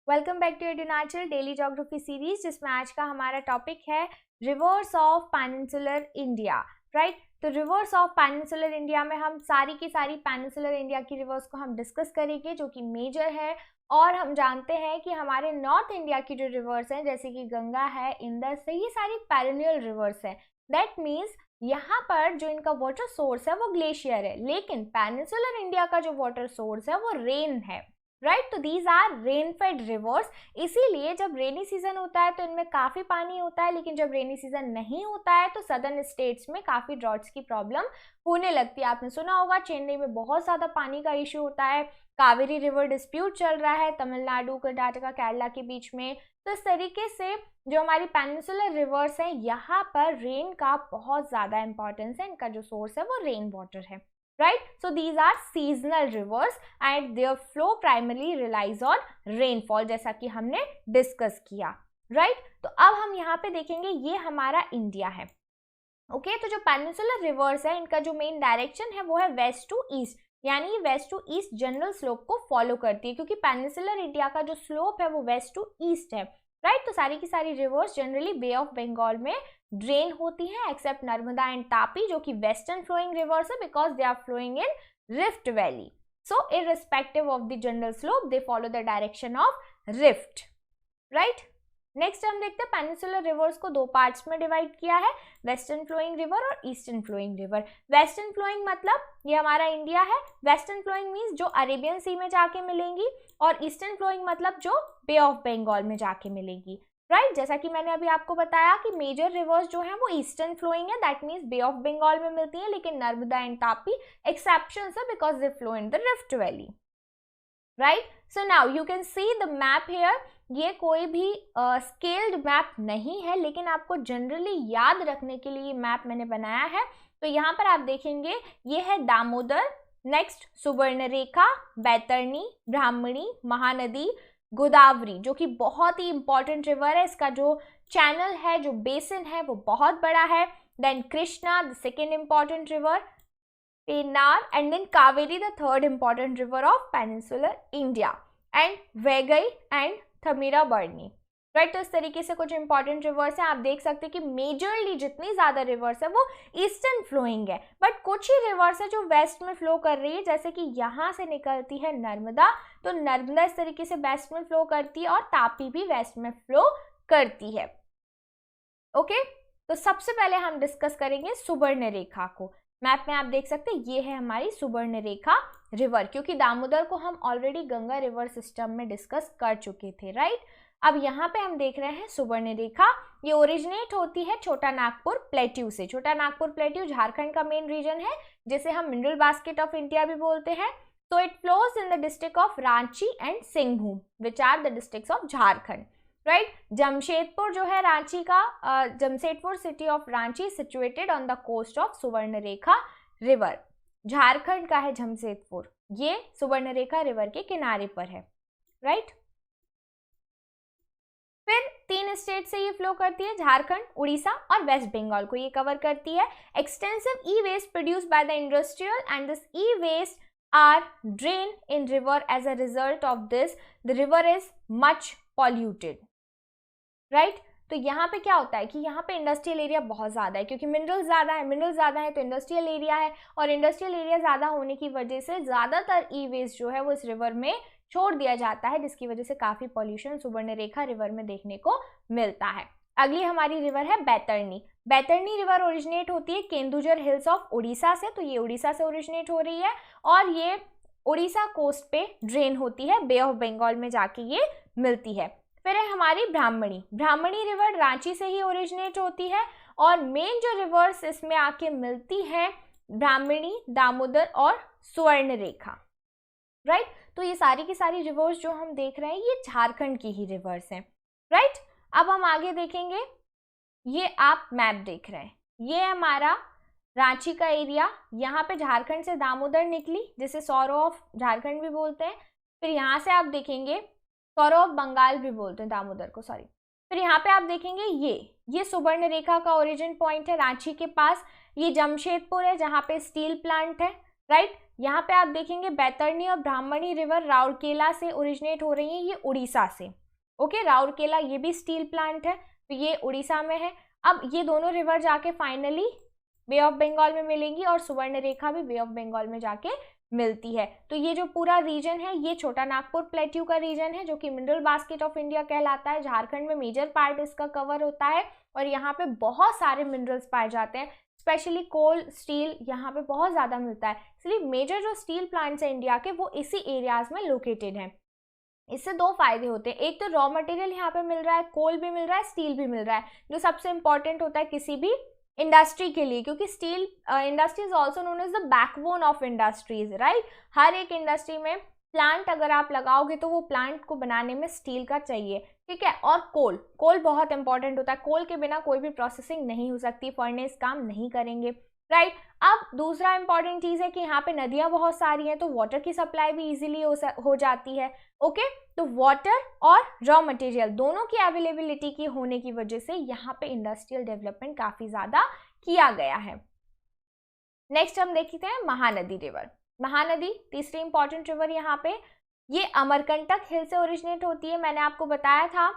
Welcome back to एडुनाचल daily geography series, जिसमें आज का हमारा टॉपिक है rivers of peninsular India. Right, तो रिवर्स ऑफ पेनिनसुलर इंडिया में हम सारी की सारी पेनिनसुलर इंडिया की रिवर्स को हम डिस्कस करेंगे, जो कि मेजर है। और हम जानते हैं कि हमारे नॉर्थ इंडिया की जो रिवर्स हैं, जैसे कि गंगा है, इंदस है, ये सारी पेरिनियल रिवर्स है। दैट मीन्स यहाँ पर जो इनका वाटर सोर्स है वो ग्लेशियर है, लेकिन पेनिनसुलर इंडिया का जो वाटर सोर्स है वो रेन है। राइट, तो these are rain fed rivers. इसीलिए जब रेनी सीजन होता है तो इनमें काफ़ी पानी होता है, लेकिन जब रेनी सीजन नहीं होता है तो सदर्न स्टेट्स में काफ़ी ड्रॉट्स की प्रॉब्लम होने लगती है। आपने सुना होगा चेन्नई में बहुत ज़्यादा पानी का इश्यू होता है, कावेरी रिवर डिस्प्यूट चल रहा है तमिलनाडु, कर्नाटका, केरला के बीच में। तो इस तरीके से जो हमारी पेनिनसुलर रिवर्स हैं, यहाँ पर रेन का बहुत ज़्यादा इंपॉर्टेंस है। इनका जो सोर्स है वो रेन वाटर है। Right, so these are seasonal rivers and their flow primarily relies on rainfall, जैसा कि हमने डिस्कस किया। राइट, तो अब हम यहाँ पे देखेंगे, ये हमारा इंडिया है। ओके, तो जो पेनिनसुलर रिवर्स है, इनका जो मेन डायरेक्शन है वो है वेस्ट टू ईस्ट, यानी west to east general slope को फॉलो करती है, क्योंकि पेनिनसुलर इंडिया का जो स्लोप है वो वेस्ट टू ईस्ट है। राइट, तो सारी की सारी rivers generally bay of Bengal में ड्रेन होती है, एक्सेप्ट नर्मदा एंड तापी, जो कि वेस्टर्न फ्लोइंग रिवर्स है, because they are flowing in rift valley. So irrespective of the general slope they follow the direction of rift. Right, next हम देखते हैं peninsular reverse को दो पार्ट्स में डिवाइड किया है, वेस्टर्न फ्लोइंग रिवर और eastern flowing river. Western flowing मतलब ये हमारा इंडिया है, वेस्टर्न फ्लोइंग मीन्स जो अरेबियन सी में जाके मिलेंगी, और ईस्टर्न फ्लोइंग मतलब जो बे ऑफ बंगाल में जाके मिलेंगी। राइट, जैसा कि मैंने अभी आपको बताया कि मेजर रिवर्स जो है वो ईस्टर्न फ्लोइंग है, that means bay of Bengal में मिलती है, लेकिन नर्मदा एंड तापी एक्सेप्शंस है because they flow in the rift valley. Right, so now you can see the map here. ये कोई भी स्केल्ड मैप नहीं है, लेकिन आपको जनरली याद रखने के लिए मैप मैंने बनाया है। तो यहाँ पर आप देखेंगे, ये है दामोदर, नेक्स्ट सुवर्णरेखा, बैतरणी, ब्राह्मणी, महानदी, गोदावरी, जो कि बहुत ही इंपॉर्टेंट रिवर है। इसका जो चैनल है, जो बेसिन है, वो बहुत बड़ा है। Then Krishna, the second important river, Pennar, and then Kaveri, the third important river of peninsular India, and Vaigai and Thamirabarni. Right, तो इस तरीके से कुछ इंपॉर्टेंट रिवर्स हैं। आप देख सकते हैं कि मेजरली जितनी ज़्यादा रिवर्स है वो ईस्टर्न फ्लोइंग है, बट कुछ ही रिवर्स है जो वेस्ट में फ्लो कर रही है, जैसे कि यहाँ से निकलती है नर्मदा, तो नर्मदा इस तरीके से वेस्ट में फ्लो करती है, और तापी भी वेस्ट में फ्लो करती है। ओके, तो सबसे पहले हम डिस्कस करेंगे सुवर्णरेखा को। मैप में आप देख सकते हैं, ये है हमारी सुवर्णरेखा रिवर, क्योंकि दामोदर को हम ऑलरेडी गंगा रिवर सिस्टम में डिस्कस कर चुके थे। राइट, अब यहाँ पे हम देख रहे हैं सुवर्णरेखा। ये ओरिजिनेट होती है छोटा नागपुर प्लेट्यू से। छोटा नागपुर प्लेट्यू झारखंड का मेन रीजन है, जिसे हम मिनरल बास्केट ऑफ इंडिया भी बोलते हैं। तो it flows in the district of Ranchi and Singhbhum, which are the districts of Jharkhand. Right, Jamshedpur जो है रांची का, Jamshedpur city of Ranchi situated on the coast of Subarnarekha river. Jharkhand का है जमशेदपुर, ये सुवर्णरेखा रिवर के किनारे पर है। राइट, फिर 3 स्टेट से ये फ्लो करती है, झारखंड, उड़ीसा और वेस्ट बंगाल को ये कवर करती है। Extensive e waste produced by the industrial and this e waste are drain in river. As a result of this the river is much polluted. Right, तो यहाँ पे क्या होता है कि यहाँ पे इंडस्ट्रियल एरिया बहुत ज़्यादा है, क्योंकि मिनरल ज़्यादा है तो इंडस्ट्रियल एरिया है, और इंडस्ट्रियल एरिया ज़्यादा होने की वजह से ज़्यादातर ई वेस्ट जो है वो इस रिवर में छोड़ दिया जाता है, जिसकी वजह से काफ़ी पॉल्यूशन सुवर्णरेखा रिवर में देखने को मिलता है। अगली हमारी रिवर है बैतरणी। बैतरणी रिवर ओरिजिनेट होती है केंदुझर हिल्स ऑफ उड़ीसा से, तो ये उड़ीसा से ओरिजिनेट हो रही है, और ये उड़ीसा कोस्ट पे ड्रेन होती है, बे ऑफ बंगाल में जाके ये मिलती है। फिर है हमारी ब्राह्मणी। ब्राह्मणी रिवर रांची से ही ओरिजिनेट होती है, और मेन जो रिवर्स इसमें आके मिलती है ब्राह्मणी, दामोदर और सुवर्णरेखा। राइट, तो ये सारी की सारी रिवर्स जो हम देख रहे हैं ये झारखंड की ही रिवर्स हैं। राइट, अब हम आगे देखेंगे, ये आप मैप देख रहे हैं, ये हमारा रांची का एरिया। यहाँ पे झारखंड से दामोदर निकली, जिसे सौरो ऑफ झारखंड भी बोलते हैं। फिर यहाँ से आप देखेंगे, सौरो ऑफ बंगाल भी बोलते हैं दामोदर को, सॉरी। फिर यहाँ पे आप देखेंगे, ये सुवर्णरेखा का ओरिजिन पॉइंट है रांची के पास। ये जमशेदपुर है, जहाँ पे स्टील प्लांट है। राइट, यहाँ पे आप देखेंगे बैतरणी और ब्राह्मणी रिवर राउरकेला से ओरिजिनेट हो रही है, ये उड़ीसा से। ओके, राउरकेला ये भी स्टील प्लांट है, तो ये उड़ीसा में है। अब ये दोनों रिवर जाके फाइनली बे ऑफ बंगाल में मिलेंगी और सुवर्णरेखा भी बे ऑफ बंगाल में जाके मिलती है। तो ये जो पूरा रीजन है ये छोटा नागपुर प्लेट्यू का रीजन है, जो कि मिनरल बास्केट ऑफ इंडिया कहलाता है। झारखंड में मेजर पार्ट इसका कवर होता है और यहाँ पे बहुत सारे मिनरल्स पाए जाते हैं, स्पेशली कोल, स्टील यहाँ पे बहुत ज़्यादा मिलता है। इसलिए मेजर जो स्टील प्लांट्स हैं इंडिया के वो इसी एरियाज में लोकेटेड हैं। इससे दो फायदे होते हैं, एक तो रॉ मटेरियल यहाँ पे मिल रहा है, कोल भी मिल रहा है, स्टील भी मिल रहा है, जो सबसे इंपॉर्टेंट होता है किसी भी इंडस्ट्री के लिए, क्योंकि steel industry is also known as the backbone of industries, right. हर एक इंडस्ट्री में प्लांट अगर आप लगाओगे तो वो प्लांट को बनाने में स्टील का चाहिए, ठीक है। और कोल बहुत इंपॉर्टेंट होता है, कोल के बिना कोई भी प्रोसेसिंग नहीं हो सकती, फर्नेस काम नहीं करेंगे, राइट। अब दूसरा इंपॉर्टेंट चीज है कि यहाँ पे नदियां बहुत सारी हैं, तो वाटर की सप्लाई भी इजीली हो जाती है। ओके, तो वाटर और रॉ मटेरियल दोनों की अवेलेबिलिटी की होने की वजह से यहाँ पे इंडस्ट्रियल डेवलपमेंट काफी ज्यादा किया गया है। नेक्स्ट हम देखते हैं महानदी रिवर। महानदी तीसरी इंपॉर्टेंट रिवर यहाँ पे, ये अमरकंटक हिल से ओरिजिनेट होती है। मैंने आपको बताया था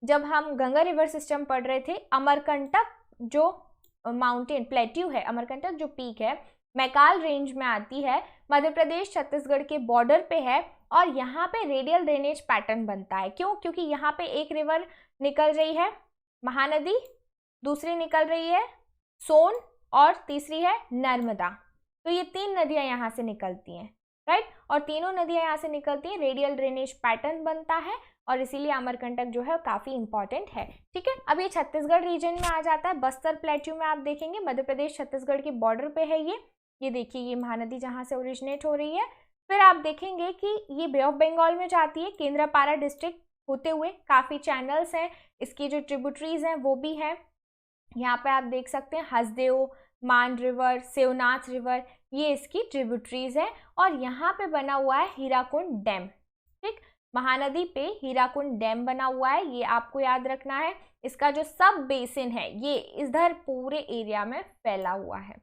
जब हम गंगा रिवर सिस्टम पढ़ रहे थे, अमरकंटक जो माउंटेन प्लेट्यू है, अमरकंटक जो पीक है मैकाल रेंज में आती है, मध्य प्रदेश छत्तीसगढ़ के बॉर्डर पे है और यहाँ पे रेडियल ड्रेनेज पैटर्न बनता है। क्यों? क्योंकि यहाँ पे एक रिवर निकल रही है महानदी, दूसरी निकल रही है सोन और तीसरी है नर्मदा। तो ये तीन नदियां यहाँ से निकलती हैं, राइट। और तीनों नदियां यहाँ से निकलती हैं, रेडियल ड्रेनेज पैटर्न बनता है और इसीलिए अमरकंटक जो है काफी इंपॉर्टेंट है, ठीक है। अब ये छत्तीसगढ़ रीजन में आ जाता है, बस्तर प्लेट्यू में आप देखेंगे, मध्य प्रदेश छत्तीसगढ़ के बॉर्डर पे है ये देखिए ये महानदी जहाँ से ओरिजिनेट हो रही है। फिर आप देखेंगे कि ये बे ऑफ बंगाल में जाती है, केंद्रापारा डिस्ट्रिक्ट होते हुए। काफी चैनल्स हैं, इसकी जो ट्रिब्यूटरीज हैं वो भी हैं। यहाँ पे आप देख सकते हैं हसदेव, मान रिवर, शिवनाथ रिवर, ये इसकी ट्रिब्यूटरीज है। और यहाँ पे बना हुआ है हीराकुंड डैम, ठीक। महानदी पे हीराकुंड डैम बना हुआ है, ये आपको याद रखना है। इसका जो सब बेसिन है ये इधर पूरे एरिया में फैला हुआ है,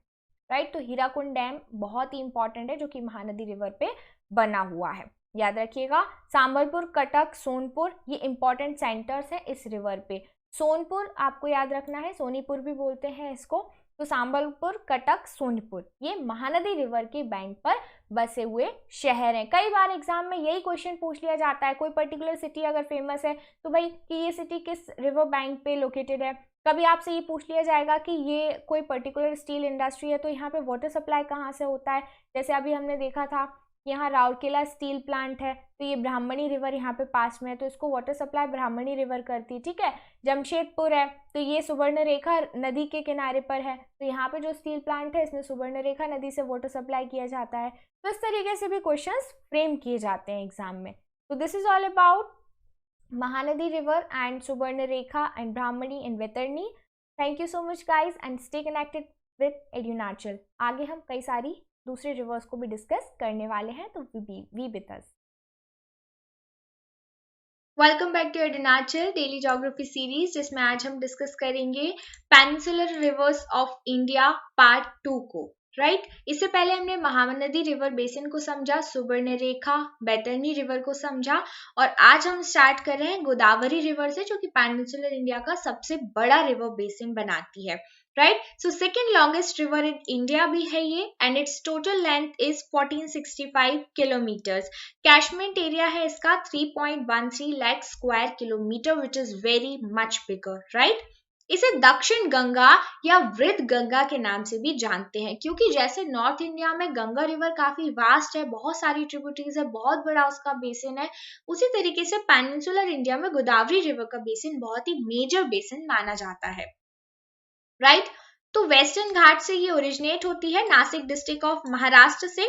राइट। तो हीराकुंड डैम बहुत ही इंपॉर्टेंट है जो कि महानदी रिवर पे बना हुआ है, याद रखिएगा। संबलपुर, कटक, सोनपुर ये इंपॉर्टेंट सेंटर्स हैं इस रिवर पे। सोनपुर आपको याद रखना है, सोनीपुर भी बोलते हैं इसको। तो संबलपुर, कटक, सोनीपुर ये महानदी रिवर के बैंक पर बसे हुए शहर हैं। कई बार एग्जाम में यही क्वेश्चन पूछ लिया जाता है, कोई पर्टिकुलर सिटी अगर फेमस है तो भाई कि ये सिटी किस रिवर बैंक पे लोकेटेड है। कभी आपसे ये पूछ लिया जाएगा कि ये कोई पर्टिकुलर स्टील इंडस्ट्री है तो यहाँ पे वाटर सप्लाई कहाँ से होता है। जैसे अभी हमने देखा था यहाँ राउरकेला स्टील प्लांट है, तो ये ब्राह्मणी रिवर यहाँ पे पास में है, तो इसको वाटर सप्लाई ब्राह्मणी रिवर करती है, ठीक है। जमशेदपुर है तो ये सुवर्णरेखा नदी के किनारे पर है, तो यहाँ पे जो स्टील प्लांट है इसमें सुवर्णरेखा नदी से वाटर सप्लाई किया जाता है। तो इस तरीके से भी क्वेश्चंस फ्रेम किए जाते हैं एग्जाम में। तो this is all about Mahanadi river and Subarnarekha and Brahmani and Vaitarni. Thank you so much guys and stay connected with EduNatural. आगे हम कई सारी दूसरे रिवर्स को भी डिस्कस करने वाले हैं, तो be with us. Welcome back to EduNatural daily geography series, जिसमें आज हम डिस्कस करेंगे peninsular rivers of India part 2 को, राइट। इससे पहले हमने महानदी रिवर बेसिन को समझा, सुवर्णरेखा, बैतरनी रिवर को समझा और आज हम स्टार्ट कर रहे हैं गोदावरी रिवर से, जो कि पेनिनसुलर इंडिया का सबसे बड़ा रिवर बेसिन बनाती है, right. So second longest river in India भी है ये and it's total length is 1465 kilometres. Catchment area है इसका 3.13 lakh square kilometre which is very much bigger, right. इसे दक्षिण गंगा या वृद्ध गंगा के नाम से भी जानते हैं, क्योंकि जैसे नॉर्थ इंडिया में गंगा रिवर काफी वास्ट है, बहुत सारी ट्रिब्यूटरीज है, बहुत बड़ा उसका बेसिन है, उसी तरीके से पेनिनसुलर इंडिया में गोदावरी रिवर का बेसिन बहुत ही मेजर बेसिन माना जाता है, राइट। तो वेस्टर्न घाट से ये ओरिजिनेट होती है नासिक डिस्ट्रिक्ट ऑफ महाराष्ट्र से,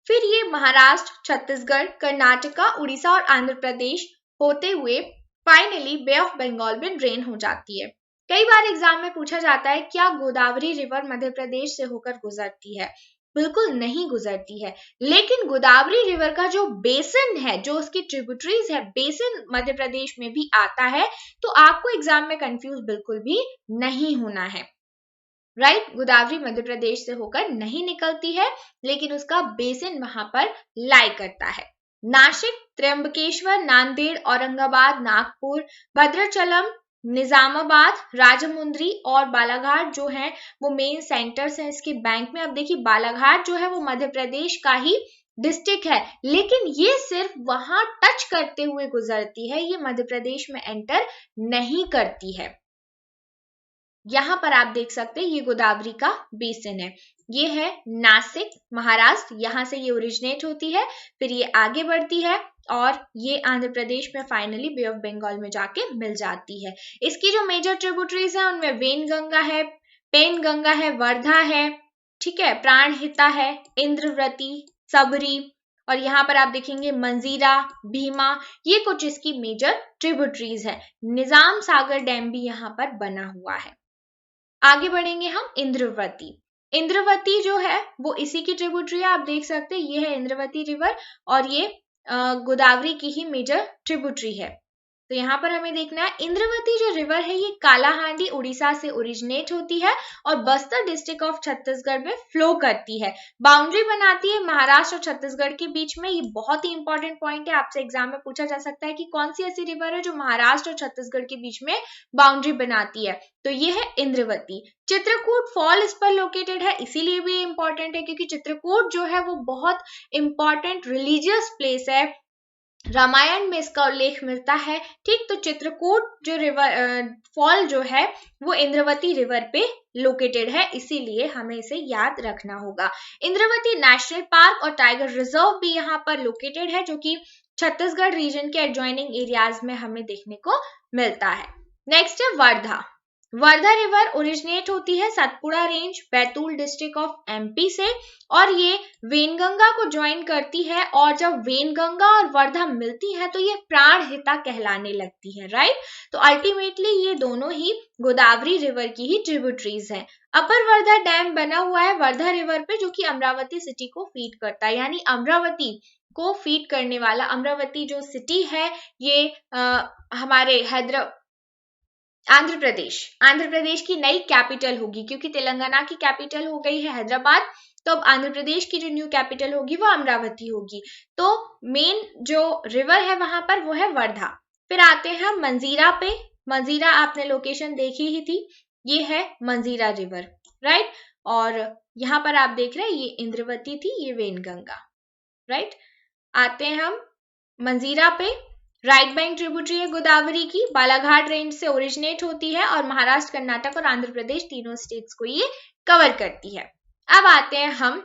फिर ये महाराष्ट्र, छत्तीसगढ़, कर्नाटका, उड़ीसा और आंध्र प्रदेश होते हुए फाइनली बे ऑफ बंगाल में ड्रेन हो जाती है। कई बार एग्जाम में पूछा जाता है क्या गोदावरी रिवर मध्य प्रदेश से होकर गुजरती है? बिल्कुल नहीं गुजरती है, लेकिन गोदावरी रिवर का जो बेसिन है, जो उसकी ट्रिब्यूटरीज है, बेसिन मध्य प्रदेश में भी आता है, तो आपको एग्जाम में कंफ्यूज बिल्कुल भी नहीं होना है। राइट। गोदावरी मध्य प्रदेश से होकर नहीं निकलती है, लेकिन उसका बेसिन वहां पर लाई करता है। नासिक, त्र्यंबकेश्वर, नांदेड़, औरंगाबाद, नागपुर, भद्राचलम, निजामाबाद, राजमुंद्री और बालाघाट जो है वो मेन सेंटर्स हैं इसके बैंक में। अब देखिए बालाघाट जो है वो मध्य प्रदेश का ही डिस्ट्रिक्ट है, लेकिन ये सिर्फ वहां टच करते हुए गुजरती है, ये मध्य प्रदेश में एंटर नहीं करती है। यहाँ पर आप देख सकते हैं ये गोदावरी का बेसिन है। ये है नासिक, महाराष्ट्र, यहाँ से ये ओरिजिनेट होती है, फिर ये आगे बढ़ती है और ये आंध्र प्रदेश में फाइनली बे ऑफ बंगाल में जाके मिल जाती है। इसकी जो मेजर ट्रिब्यूटरीज है उनमें वेनगंगा है, पेनगंगा है, वर्धा है, ठीक है, प्राणहिता है, इंद्रवती, सबरी, और यहाँ पर आप देखेंगे मंजीरा, भीमा, ये कुछ इसकी मेजर ट्रिब्यूटरीज है। निजाम सागर डैम भी यहाँ पर बना हुआ है। आगे बढ़ेंगे हम इंद्रवती। इंद्रवती जो है वो इसी की ट्रिब्यूटरी है, आप देख सकते हैं ये है इंद्रवती रिवर और ये गोदावरी की ही मेजर ट्रिब्यूटरी है। तो यहाँ पर हमें देखना है इंद्रवती जो रिवर है ये कालाहांडी उड़ीसा से ओरिजिनेट होती है और बस्तर डिस्ट्रिक्ट ऑफ छत्तीसगढ़ में फ्लो करती है, बाउंड्री बनाती है महाराष्ट्र और छत्तीसगढ़ के बीच में। ये बहुत ही इंपॉर्टेंट पॉइंट है, आपसे एग्जाम में पूछा जा सकता है कि कौन सी ऐसी रिवर है जो महाराष्ट्र और छत्तीसगढ़ के बीच में बाउंड्री बनाती है, तो ये है इंद्रवती। चित्रकूट फॉल इस पर लोकेटेड है, इसीलिए भी इंपॉर्टेंट है क्योंकि चित्रकूट जो है वो बहुत इंपॉर्टेंट रिलीजियस प्लेस है, रामायण में इसका उल्लेख मिलता है, ठीक। तो चित्रकूट जो रिवर फॉल जो है वो इंद्रवती रिवर पे लोकेटेड है, इसीलिए हमें इसे याद रखना होगा। इंद्रवती नेशनल पार्क और टाइगर रिजर्व भी यहाँ पर लोकेटेड है, जो कि छत्तीसगढ़ रीजन के एडजॉइनिंग एरियाज में हमें देखने को मिलता है। नेक्स्ट है वर्धा। वर्धा रिवर ओरिजिनेट होती है Satpura range, Betul district of MP से, और ये वेनगंगा को ज्वाइन करती है, और जब वेनगंगा और वर्धा मिलती है तो ये प्राणहिता कहलाने लगती है, राइट। तो अल्टीमेटली ये दोनों ही गोदावरी रिवर की ही ट्रिब्यूटरीज हैं। अपर वर्धा डैम बना हुआ है वर्धा रिवर पे, जो कि अमरावती सिटी को फीड करता है, यानी अमरावती को फीड करने वाला, अमरावती जो सिटी है ये हमारे आंध्र प्रदेश की नई कैपिटल होगी, क्योंकि तेलंगाना की कैपिटल हो गई है हैदराबाद, तो अब आंध्र प्रदेश की जो न्यू कैपिटल होगी वो अमरावती होगी। तो मेन जो रिवर है वहां पर वो है वर्धा। फिर आते हैं हम मंजीरा पे। मंजीरा आपने लोकेशन देखी ही थी, ये है मंजीरा रिवर, राइट। और यहाँ पर आप देख रहे हैं ये इंद्रवती थी, ये वेनगंगा, राइट। आते हैं हम मंजीरा पे। राइट बैंक ट्रिब्यूटरी है गोदावरी की, बालाघाट रेंज से ओरिजिनेट होती है और महाराष्ट्र, कर्नाटक और आंध्र प्रदेश तीनों स्टेट्स को ये कवर करती है। अब आते हैं हम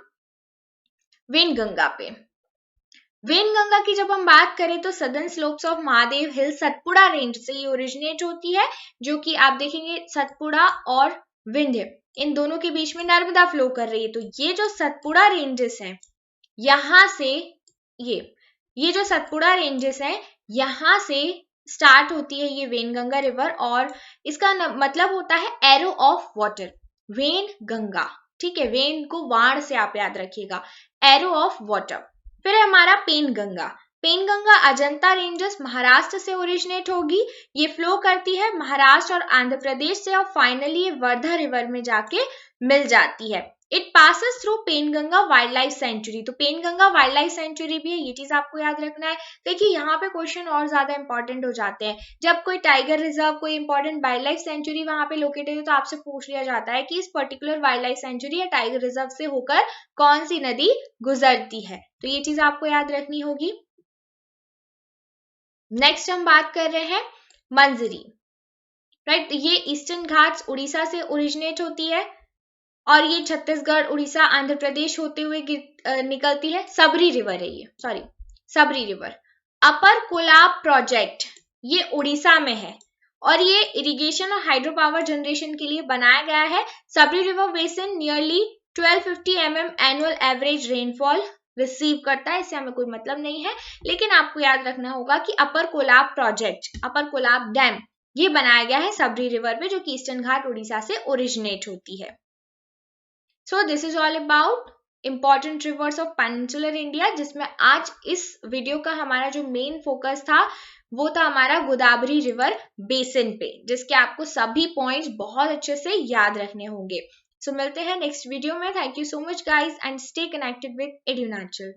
वेनगंगा पे। वेनगंगा की जब हम बात करें तो southern slopes of Mahadev hill Satpura range से ये ओरिजिनेट होती है, जो कि आप देखेंगे सतपुड़ा और विंध्य इन दोनों के बीच में नर्मदा फ्लो कर रही है। तो ये जो सतपुड़ा रेंजेस हैं, यहाँ से ये जो सतपुड़ा रेंजेस हैं यहाँ से स्टार्ट होती है ये वेनगंगा रिवर, और इसका मतलब होता है arrow of water, when Ganga, ठीक है। वेन को वाण से आप याद रखिएगा, एरो ऑफ वाटर। फिर है हमारा पेनगंगा। पेनगंगा अजंता रेंजेस महाराष्ट्र से ओरिजिनेट होगी, ये फ्लो करती है महाराष्ट्र और आंध्र प्रदेश से, और फाइनली ये वर्धा रिवर में जाके मिल जाती है। It passes through Penganga wild life sanctuary. तो पेनगंगा वाइल्ड लाइफ सेंचुरी भी है, ये चीज आपको याद रखना है। देखिए यहाँ पे क्वेश्चन और ज्यादा इंपॉर्टेंट हो जाते हैं, जब कोई टाइगर रिजर्व, कोई इंपॉर्टेंट वाइल्ड लाइफ सेंचुरी वहां पे लोकेटेड है तो आपसे पूछ लिया जाता है कि इस पर्टिकुलर वाइल्ड लाइफ सेंचुरी या टाइगर रिजर्व से होकर कौन सी नदी गुजरती है, तो ये चीज आपको याद रखनी होगी। नेक्स्ट हम बात कर रहे हैं मंजरी, राइट। ये ईस्टर्न घाट्स उड़ीसा से ओरिजिनेट होती है और ये छत्तीसगढ़, उड़ीसा, आंध्र प्रदेश होते हुए निकलती है। सबरी रिवर है ये, सॉरी सबरी रिवर। अपर कोलाब प्रोजेक्ट ये उड़ीसा में है और ये इरिगेशन और हाइड्रो पावर जनरेशन के लिए बनाया गया है। Sabari river basin nearly 1250 mm annual average rainfall receive करता है, इससे हमें कोई मतलब नहीं है, लेकिन आपको याद रखना होगा कि अपर कोलाब प्रोजेक्ट, अपर कोलाब डैम ये बनाया गया है सबरी रिवर पे, जो कि ईस्टर्न घाट उड़ीसा से ओरिजिनेट होती है। So this is all about important rivers of peninsular India, जिसमें आज इस वीडियो का हमारा जो मेन फोकस था वो था हमारा गोदावरी रिवर बेसिन पे, जिसके आपको सभी पॉइंट्स बहुत अच्छे से याद रखने होंगे। सो मिलते हैं नेक्स्ट वीडियो में. Thank you so much guys and stay connected with एड्यूनेचुरल.